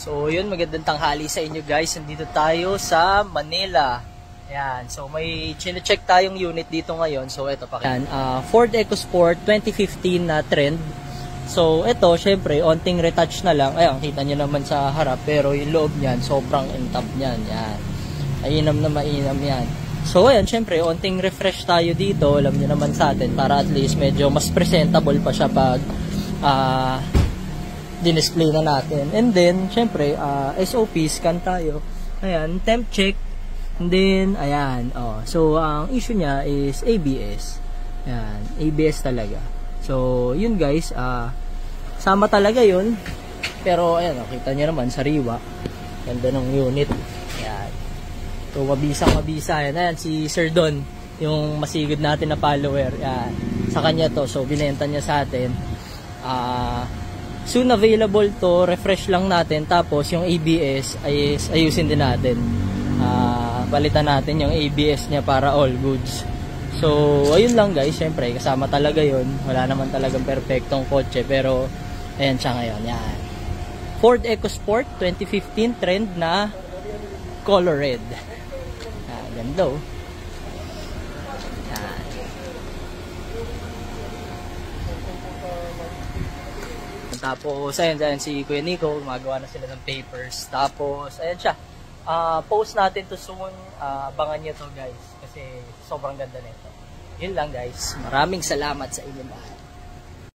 So, yun, magandang tanghali sa inyo guys. Nandito tayo sa Manila. Ayan, so may chine-check tayong unit dito ngayon. So, ito pa. Ayan, Ford EcoSport 2015 na trend. So, ito, syempre, onting retouch na lang. Ayan, kita nyo naman sa harap. Pero yung loob niyan, sobrang in-top niyan. Ayan, mainam na mainam yan. So, ayan, syempre, onting refresh tayo dito. Alam nyo naman sa atin, para at least medyo mas presentable pa siya pag display na natin. And then, syempre, SOP, scan tayo. Ayan, temp check. And then, ayan. Oh. So, ang issue niya is ABS. Ayan, ABS talaga. So, yun guys, sama talaga yun. Pero, ayan, kita nyo naman, sariwa. Ganda ng unit. Ayan. So, mabisa. Ayan, si Sir Don, yung masigod natin na follower. Ayan. Sa kanya to. So, binenta niya sa atin. Soon available to, refresh lang natin, tapos yung ABS ay ayusin din natin. Palitan natin yung ABS niya para all goods. So, ayun lang guys, syempre kasama talaga yun. Wala naman talagang perfectong kotse, pero ayan siya ngayon. Yan. Ford EcoSport 2015 trend na color red. Ganda oh. Tapos, ayan si Kuya Nico, gumagawa na sila ng papers. Tapos, ayan siya. Post natin to soon. Abangan nyo to guys. Kasi sobrang ganda nito. Yun lang guys. Maraming salamat sa inyo lahat.